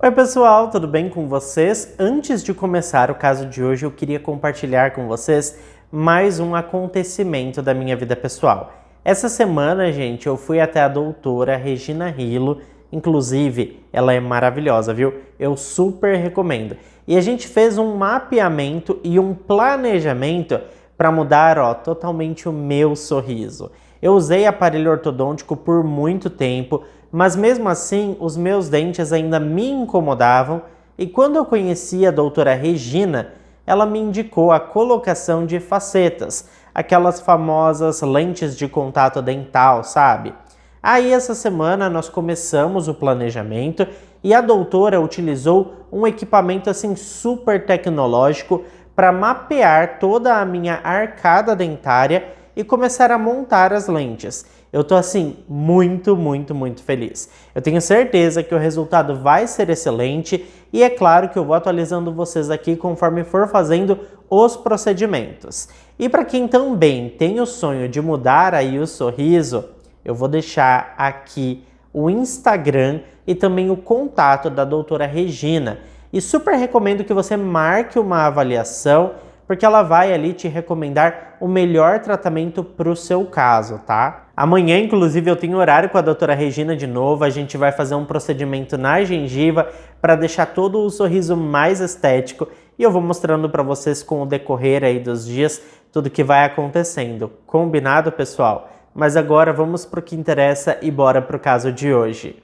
Oi pessoal, tudo bem com vocês? Antes de começar o caso de hoje, eu queria compartilhar com vocês mais um acontecimento da minha vida pessoal. Essa semana, gente, eu fui até a doutora Regina Rilo, inclusive ela é maravilhosa, viu? Eu super recomendo. E a gente fez um mapeamento e um planejamento para mudar, totalmente o meu sorriso. Eu usei aparelho ortodôntico por muito tempo, mas mesmo assim os meus dentes ainda me incomodavam e quando eu conheci a doutora Regina, ela me indicou a colocação de facetas, aquelas famosas lentes de contato dental, sabe? Aí essa semana nós começamos o planejamento e a doutora utilizou um equipamento assim super tecnológico para mapear toda a minha arcada dentária e começar a montar as lentes. Eu tô assim muito feliz. Eu tenho certeza que o resultado vai ser excelente e é claro que eu vou atualizando vocês aqui conforme for fazendo os procedimentos. E para quem também tem o sonho de mudar aí o sorriso, eu vou deixar aqui o Instagram e também o contato da doutora Regina. E super recomendo que você marque uma avaliação, porque ela vai ali te recomendar o melhor tratamento para o seu caso, tá? Amanhã, inclusive, eu tenho horário com a doutora Regina de novo, a gente vai fazer um procedimento na gengiva para deixar todo o sorriso mais estético e eu vou mostrando para vocês com o decorrer aí dos dias tudo que vai acontecendo. Combinado, pessoal? Mas agora vamos para o que interessa e bora para o caso de hoje.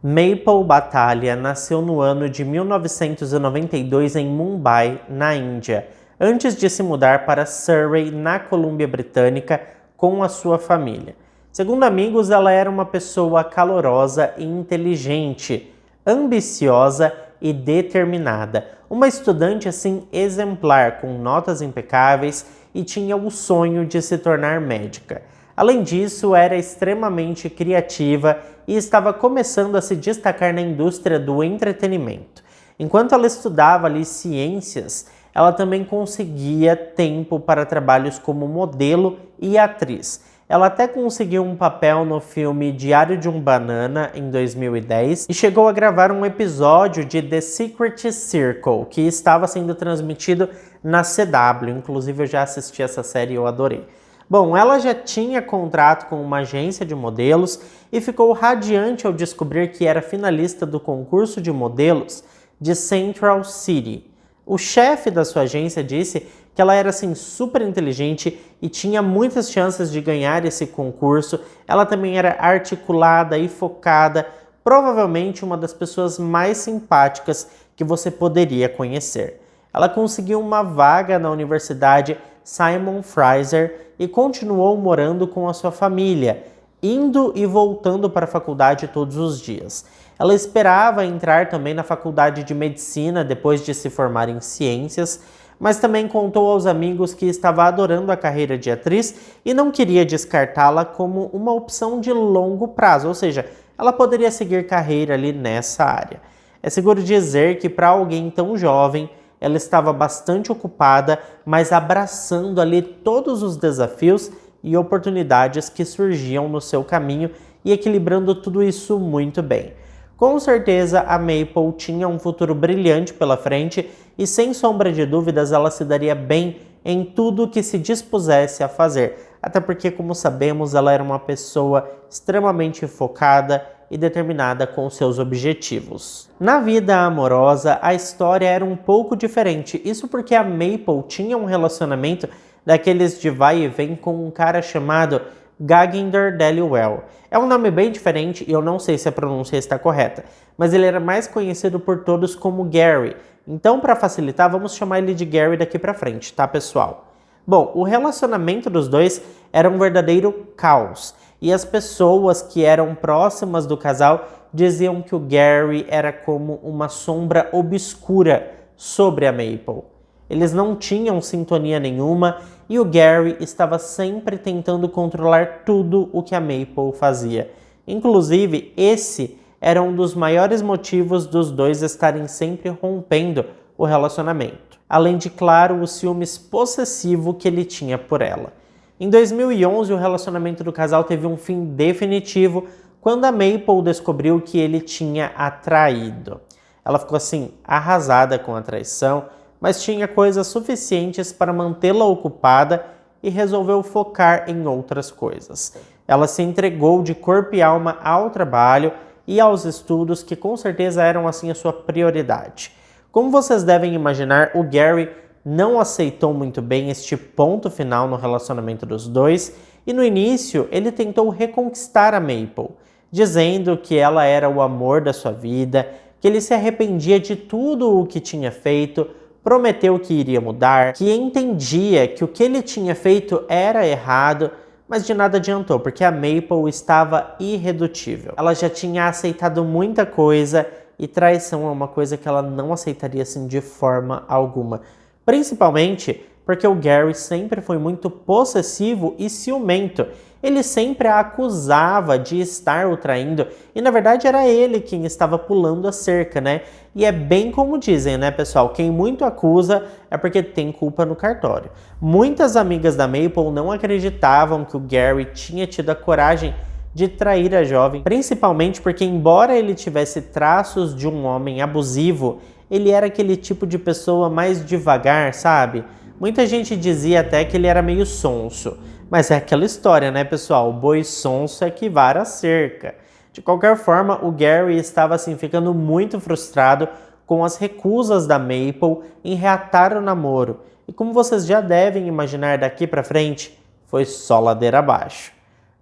Maple Batalha nasceu no ano de 1992 em Mumbai, na Índia, antes de se mudar para Surrey, na Colômbia Britânica, com a sua família. Segundo amigos, ela era uma pessoa calorosa e inteligente, ambiciosa e determinada, uma estudante assim exemplar, com notas impecáveis e tinha o sonho de se tornar médica. Além disso, era extremamente criativa e estava começando a se destacar na indústria do entretenimento. Enquanto ela estudava ali ciências, ela também conseguia tempo para trabalhos como modelo e atriz. Ela até conseguiu um papel no filme Diário de um Banana, em 2010, e chegou a gravar um episódio de The Secret Circle, que estava sendo transmitido na CW. Inclusive, eu já assisti essa série e eu adorei. Bom, ela já tinha contrato com uma agência de modelos e ficou radiante ao descobrir que era finalista do concurso de modelos de Central City. O chefe da sua agência disse que ela era assim super inteligente e tinha muitas chances de ganhar esse concurso. Ela também era articulada e focada, provavelmente uma das pessoas mais simpáticas que você poderia conhecer. Ela conseguiu uma vaga na Universidade Simon Fraser e continuou morando com a sua família, indo e voltando para a faculdade todos os dias. Ela esperava entrar também na faculdade de medicina depois de se formar em ciências, mas também contou aos amigos que estava adorando a carreira de atriz e não queria descartá-la como uma opção de longo prazo, ou seja, ela poderia seguir carreira ali nessa área. É seguro dizer que para alguém tão jovem, ela estava bastante ocupada, mas abraçando ali todos os desafios e oportunidades que surgiam no seu caminho e equilibrando tudo isso muito bem. Com certeza, a Maple tinha um futuro brilhante pela frente e, sem sombra de dúvidas, ela se daria bem em tudo que se dispusesse a fazer. Até porque, como sabemos, ela era uma pessoa extremamente focada e determinada com seus objetivos. Na vida amorosa, a história era um pouco diferente. Isso porque a Maple tinha um relacionamento daqueles de vai e vem com um cara chamado Gaginder Dhaliwal. É um nome bem diferente e eu não sei se a pronúncia está correta, mas ele era mais conhecido por todos como Gary. Então, para facilitar, vamos chamar ele de Gary daqui para frente, tá, pessoal? Bom, o relacionamento dos dois era um verdadeiro caos. E as pessoas que eram próximas do casal diziam que o Gary era como uma sombra obscura sobre a Maple. Eles não tinham sintonia nenhuma e o Gary estava sempre tentando controlar tudo o que a Maple fazia. Inclusive, esse era um dos maiores motivos dos dois estarem sempre rompendo o relacionamento, além de, claro, o ciúmes possessivo que ele tinha por ela. Em 2011, o relacionamento do casal teve um fim definitivo quando a Maple descobriu que ele tinha a traído. Ela ficou assim, arrasada com a traição, mas tinha coisas suficientes para mantê-la ocupada e resolveu focar em outras coisas. Ela se entregou de corpo e alma ao trabalho e aos estudos, que com certeza eram assim a sua prioridade. Como vocês devem imaginar, o Gary não aceitou muito bem este ponto final no relacionamento dos dois e no início ele tentou reconquistar a Maple, dizendo que ela era o amor da sua vida, que ele se arrependia de tudo o que tinha feito, prometeu que iria mudar, que entendia que o que ele tinha feito era errado, mas de nada adiantou, porque a Maple estava irredutível. Ela já tinha aceitado muita coisa e traição é uma coisa que ela não aceitaria assim de forma alguma. Principalmente porque o Gary sempre foi muito possessivo e ciumento. Ele sempre a acusava de estar o traindo e na verdade era ele quem estava pulando a cerca, né? E é bem como dizem, né, pessoal? Quem muito acusa é porque tem culpa no cartório. Muitas amigas da Maple não acreditavam que o Gary tinha tido a coragem de trair a jovem, principalmente porque, embora ele tivesse traços de um homem abusivo, ele era aquele tipo de pessoa mais devagar, sabe? Muita gente dizia até que ele era meio sonso. Mas é aquela história, né, pessoal? O boi sonso é que vara a cerca. De qualquer forma, o Gary estava assim ficando muito frustrado com as recusas da Maple em reatar o namoro. E como vocês já devem imaginar daqui pra frente, foi só ladeira abaixo.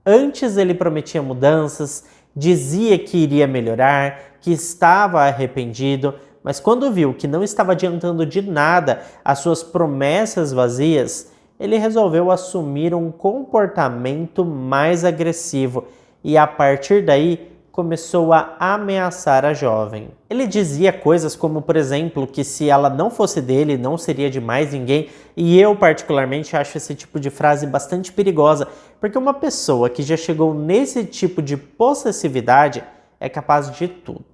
Antes ele prometia mudanças, dizia que iria melhorar, que estava arrependido, mas quando viu que não estava adiantando de nada as suas promessas vazias, ele resolveu assumir um comportamento mais agressivo e a partir daí começou a ameaçar a jovem. Ele dizia coisas como, por exemplo, que se ela não fosse dele, não seria de mais ninguém, e eu particularmente acho esse tipo de frase bastante perigosa, porque uma pessoa que já chegou nesse tipo de possessividade é capaz de tudo.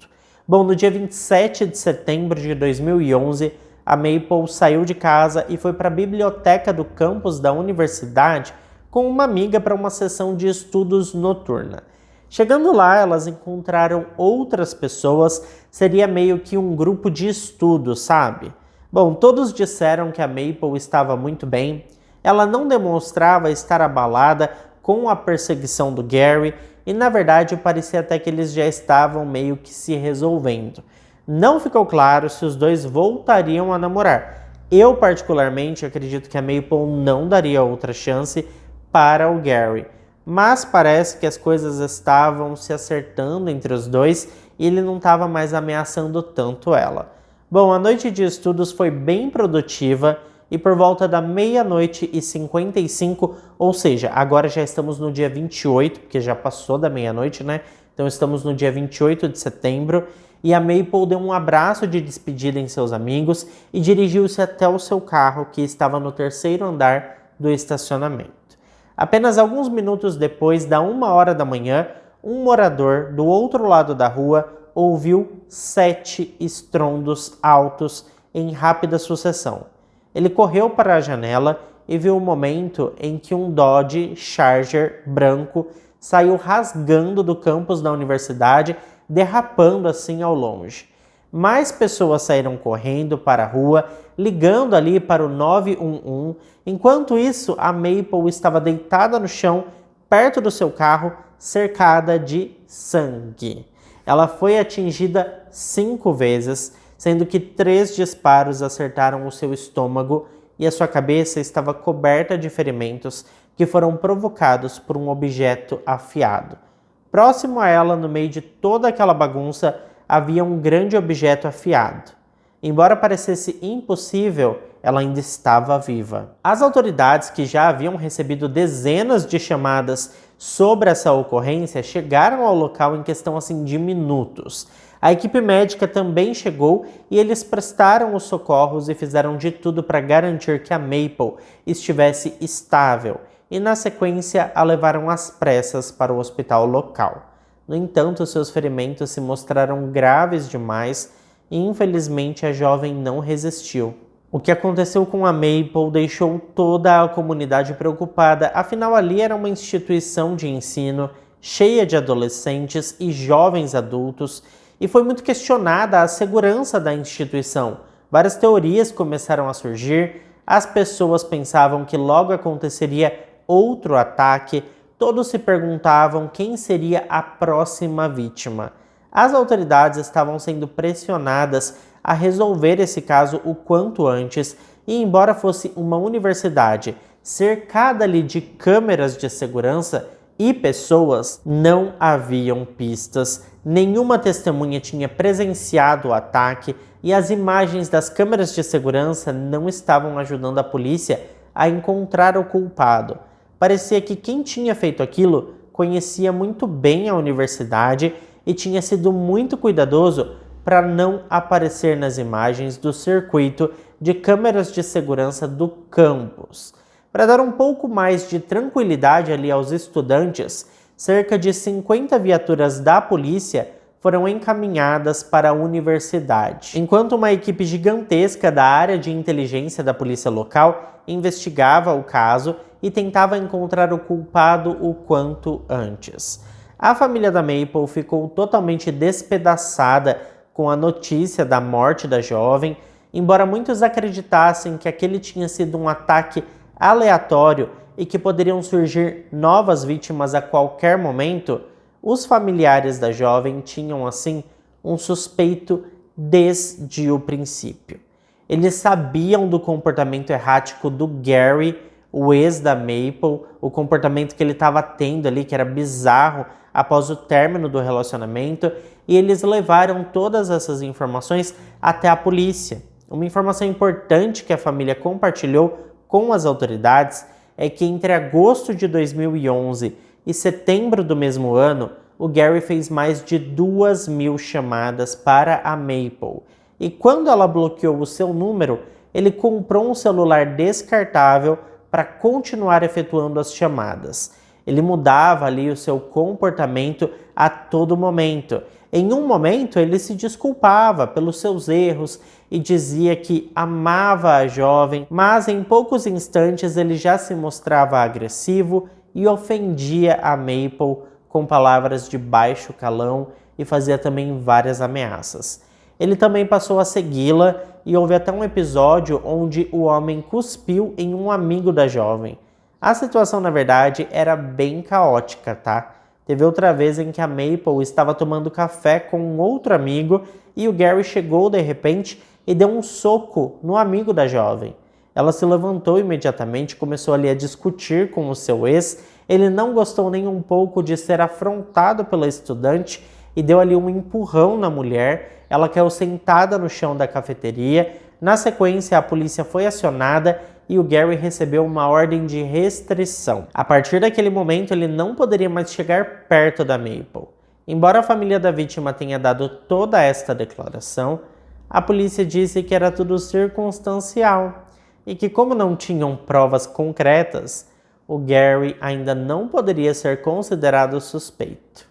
Bom, no dia 27 de setembro de 2011, a Maple saiu de casa e foi para a biblioteca do campus da universidade com uma amiga para uma sessão de estudos noturna. Chegando lá, elas encontraram outras pessoas, seria meio que um grupo de estudo, sabe? Bom, todos disseram que a Maple estava muito bem, ela não demonstrava estar abalada com a perseguição do Gary e, na verdade, parecia até que eles já estavam meio que se resolvendo. Não ficou claro se os dois voltariam a namorar. Eu, particularmente, acredito que a Maple não daria outra chance para o Gary. Mas parece que as coisas estavam se acertando entre os dois e ele não estava mais ameaçando tanto ela. Bom, a noite de estudos foi bem produtiva e por volta da 00:55, ou seja, agora já estamos no dia 28, porque já passou da meia-noite, né? Então estamos no dia 28 de setembro e a Maple deu um abraço de despedida em seus amigos e dirigiu-se até o seu carro, que estava no terceiro andar do estacionamento. Apenas alguns minutos depois da 1h da manhã, um morador do outro lado da rua ouviu 7 estrondos altos em rápida sucessão. Ele correu para a janela e viu o momento em que um Dodge Charger branco saiu rasgando do campus da universidade, derrapando assim ao longe. Mais pessoas saíram correndo para a rua, ligando ali para o 911. Enquanto isso, a Maple estava deitada no chão, perto do seu carro, cercada de sangue. Ela foi atingida 5 vezes, sendo que 3 disparos acertaram o seu estômago e a sua cabeça estava coberta de ferimentos que foram provocados por um objeto afiado. Próximo a ela, no meio de toda aquela bagunça, havia um grande objeto afiado. Embora parecesse impossível, ela ainda estava viva. As autoridades, que já haviam recebido dezenas de chamadas sobre essa ocorrência, chegaram ao local em questão assim de minutos. A equipe médica também chegou e eles prestaram os socorros e fizeram de tudo para garantir que a Maple estivesse estável e, na sequência, a levaram às pressas para o hospital local. No entanto, seus ferimentos se mostraram graves demais e infelizmente a jovem não resistiu. O que aconteceu com a Maple deixou toda a comunidade preocupada, afinal ali era uma instituição de ensino cheia de adolescentes e jovens adultos, e foi muito questionada a segurança da instituição. Várias teorias começaram a surgir, as pessoas pensavam que logo aconteceria outro ataque, todos se perguntavam quem seria a próxima vítima. As autoridades estavam sendo pressionadas a resolver esse caso o quanto antes, e embora fosse uma universidade cercada ali de câmeras de segurança e pessoas, não haviam pistas, nenhuma testemunha tinha presenciado o ataque e as imagens das câmeras de segurança não estavam ajudando a polícia a encontrar o culpado. Parecia que quem tinha feito aquilo conhecia muito bem a universidade e tinha sido muito cuidadoso para não aparecer nas imagens do circuito de câmeras de segurança do campus. Para dar um pouco mais de tranquilidade ali aos estudantes, cerca de 50 viaturas da polícia foram encaminhadas para a universidade, enquanto uma equipe gigantesca da área de inteligência da polícia local investigava o caso e tentava encontrar o culpado o quanto antes. A família da Maple ficou totalmente despedaçada com a notícia da morte da jovem, embora muitos acreditassem que aquele tinha sido um ataque aleatório e que poderiam surgir novas vítimas a qualquer momento. Os familiares da jovem tinham, assim, um suspeito desde o princípio. Eles sabiam do comportamento errático do Gary, o ex da Maple, o comportamento que ele estava tendo ali, que era bizarro após o término do relacionamento, e eles levaram todas essas informações até a polícia. Uma informação importante que a família compartilhou com as autoridades é que entre agosto de 2011 e setembro do mesmo ano, o Gary fez mais de 2.000 chamadas para a Maple. E quando ela bloqueou o seu número, ele comprou um celular descartável para continuar efetuando as chamadas. Ele mudava ali o seu comportamento a todo momento. Em um momento, ele se desculpava pelos seus erros e dizia que amava a jovem, mas em poucos instantes ele já se mostrava agressivo e ofendia a Maple com palavras de baixo calão e fazia também várias ameaças. Ele também passou a segui-la e houve até um episódio onde o homem cuspiu em um amigo da jovem. A situação, na verdade, era bem caótica, tá? Teve outra vez em que a Maple estava tomando café com um outro amigo e o Gary chegou de repente e deu um soco no amigo da jovem. Ela se levantou imediatamente, começou ali a discutir com o seu ex. Ele não gostou nem um pouco de ser afrontado pela estudante e deu ali um empurrão na mulher. Ela caiu sentada no chão da cafeteria. Na sequência, a polícia foi acionada e o Gary recebeu uma ordem de restrição. A partir daquele momento, ele não poderia mais chegar perto da Maple. Embora a família da vítima tenha dado toda esta declaração, a polícia disse que era tudo circunstancial e que, como não tinham provas concretas, o Gary ainda não poderia ser considerado suspeito.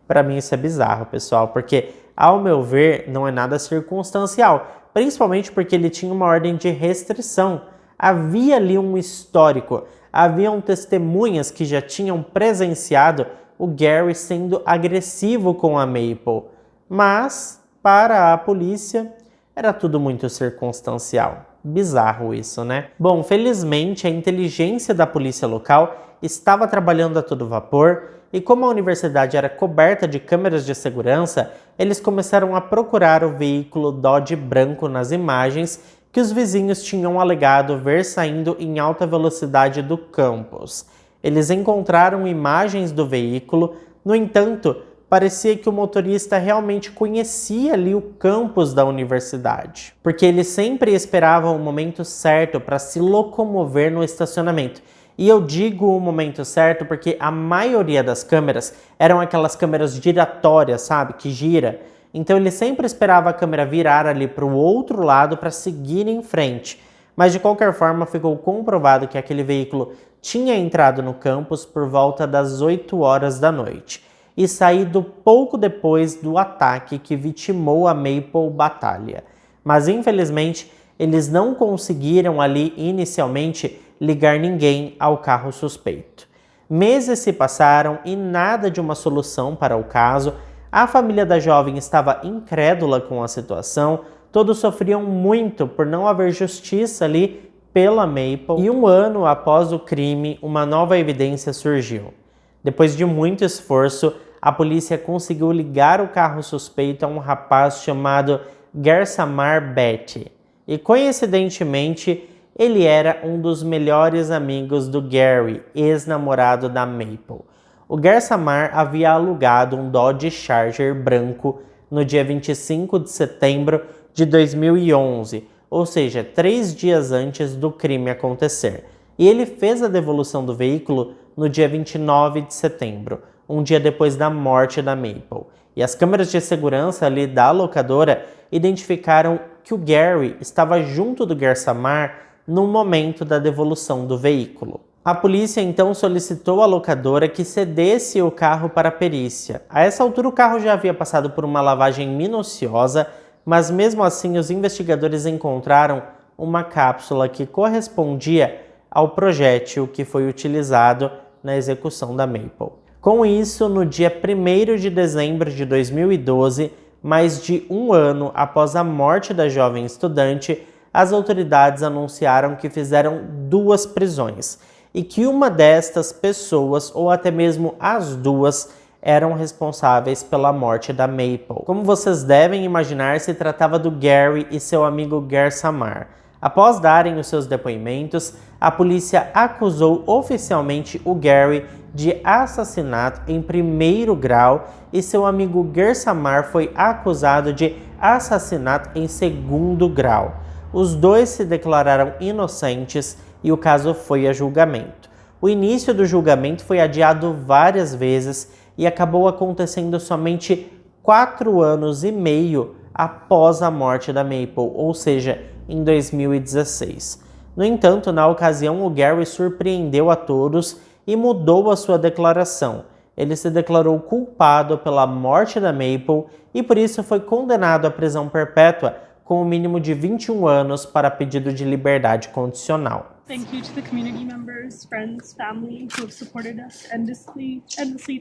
Para mim isso é bizarro, pessoal, porque, ao meu ver, não é nada circunstancial, principalmente porque ele tinha uma ordem de restrição. Havia ali um histórico, haviam testemunhas que já tinham presenciado o Gary sendo agressivo com a Maple, mas, para a polícia, era tudo muito circunstancial. Bizarro isso, né? Bom, felizmente a inteligência da polícia local estava trabalhando a todo vapor e como a universidade era coberta de câmeras de segurança, eles começaram a procurar o veículo Dodge branco nas imagens que os vizinhos tinham alegado ver saindo em alta velocidade do campus. Eles encontraram imagens do veículo, no entanto, parecia que o motorista realmente conhecia ali o campus da universidade, porque ele sempre esperava o momento certo para se locomover no estacionamento. E eu digo o momento certo porque a maioria das câmeras eram aquelas câmeras giratórias, sabe, que gira. Então ele sempre esperava a câmera virar ali para o outro lado para seguir em frente. Mas de qualquer forma ficou comprovado que aquele veículo tinha entrado no campus por volta das 8 horas da noite. e saído pouco depois do ataque que vitimou a Maple Batalha. Mas infelizmente eles não conseguiram ali inicialmente ligar ninguém ao carro suspeito. Meses se passaram e nada de uma solução para o caso. A família da jovem estava incrédula com a situação, todos sofriam muito por não haver justiça ali pela Maple, e 1 ano após o crime, uma nova evidência surgiu. Depois de muito esforço, a polícia conseguiu ligar o carro suspeito a um rapaz chamado Gersamar Betty. E coincidentemente, ele era um dos melhores amigos do Gary, ex-namorado da Maple. O Gersamar havia alugado um Dodge Charger branco no dia 25 de setembro de 2011, ou seja, 3 dias antes do crime acontecer. E ele fez a devolução do veículo no dia 29 de setembro, um dia depois da morte da Maple. E as câmeras de segurança ali da locadora identificaram que o Gary estava junto do Gersamar no momento da devolução do veículo. A polícia então solicitou à locadora que cedesse o carro para a perícia. A essa altura o carro já havia passado por uma lavagem minuciosa, mas mesmo assim os investigadores encontraram uma cápsula que correspondia ao projétil que foi utilizado na execução da Maple. Com isso, no dia 1º de dezembro de 2012, mais de 1 ano após a morte da jovem estudante, as autoridades anunciaram que fizeram 2 prisões e que uma destas pessoas, ou até mesmo as duas, eram responsáveis pela morte da Maple. Como vocês devem imaginar, se tratava do Gary e seu amigo Gersamar. Após darem os seus depoimentos, a polícia acusou oficialmente o Gary de assassinato em 1º grau e seu amigo Gersamar foi acusado de assassinato em 2º grau. Os dois se declararam inocentes e o caso foi a julgamento. O início do julgamento foi adiado várias vezes e acabou acontecendo somente 4 anos e meio após a morte da Maple, ou seja, em 2016. No entanto, na ocasião, o Gary surpreendeu a todos e mudou a sua declaração. Ele se declarou culpado pela morte da Maple e por isso foi condenado à prisão perpétua com o mínimo de 21 anos para pedido de liberdade condicional. Thank you to the community members, friends, family who have supported us endlessly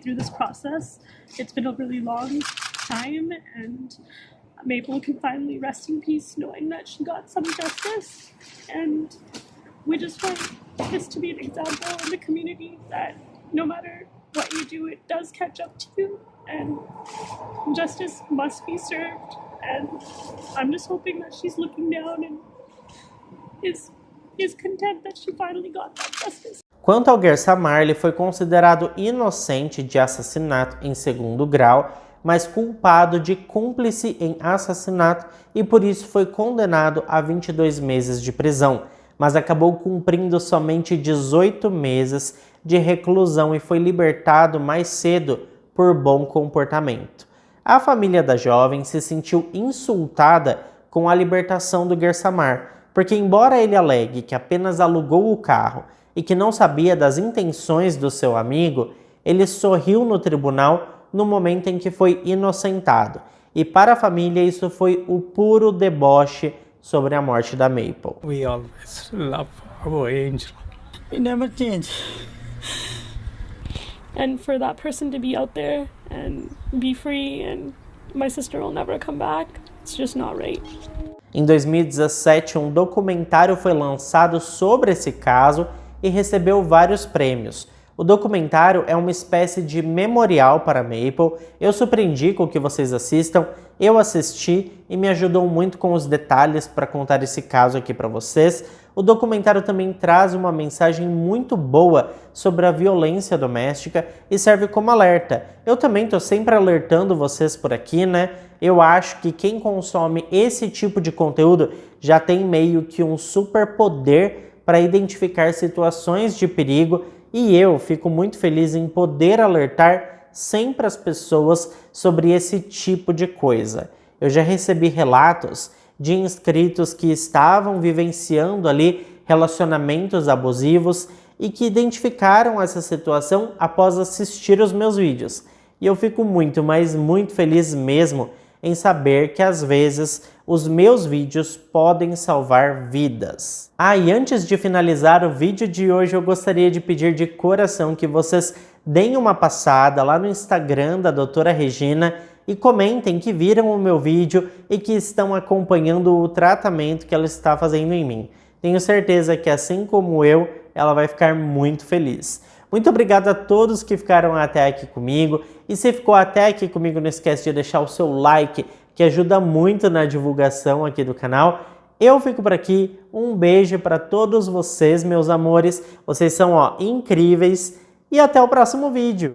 through this process. It's been a really long time, and Maple can finally rest in peace knowing that she got some justice. And we just want this to be an example in the community that no matter what you do, it does catch up to you, and justice must be served. And I'm just hoping that she's looking down and is content that she finally got that justice. Quanto ao Gersamar, ele foi considerado inocente de assassinato em 2º grau, mas culpado de cúmplice em assassinato e por isso foi condenado a 22 meses de prisão, mas acabou cumprindo somente 18 meses de reclusão e foi libertado mais cedo por bom comportamento. A família da jovem se sentiu insultada com a libertação do Gersamar, porque embora ele alegue que apenas alugou o carro e que não sabia das intenções do seu amigo, ele sorriu no tribunal no momento em que foi inocentado. E para a família isso foi o puro deboche sobre a morte da Maple. We always love our angel. He never changed. And for that person to be out there and be free and my sister will never come back, it's just not right. Em 2017, um documentário foi lançado sobre esse caso e recebeu vários prêmios. O documentário é uma espécie de memorial para Maple. Eu super indico que vocês assistam. Eu assisti e me ajudou muito com os detalhes para contar esse caso aqui para vocês. O documentário também traz uma mensagem muito boa sobre a violência doméstica e serve como alerta. Eu também estou sempre alertando vocês por aqui, né? Eu acho que quem consome esse tipo de conteúdo já tem meio que um superpoder para identificar situações de perigo e eu fico muito feliz em poder alertar sempre as pessoas sobre esse tipo de coisa. Eu já recebi relatos de inscritos que estavam vivenciando ali relacionamentos abusivos e que identificaram essa situação após assistir os meus vídeos. E eu fico muito, mas muito feliz mesmo em saber que às vezes os meus vídeos podem salvar vidas. E antes de finalizar o vídeo de hoje, eu gostaria de pedir de coração que vocês deem uma passada lá no Instagram da doutora Regina e comentem que viram o meu vídeo e que estão acompanhando o tratamento que ela está fazendo em mim. Tenho certeza que, assim como eu, ela vai ficar muito feliz. Muito obrigado a todos que ficaram até aqui comigo. E se ficou até aqui comigo, não esquece de deixar o seu like, que ajuda muito na divulgação aqui do canal. Eu fico por aqui. Um beijo para todos vocês, meus amores. Vocês são incríveis. E até o próximo vídeo.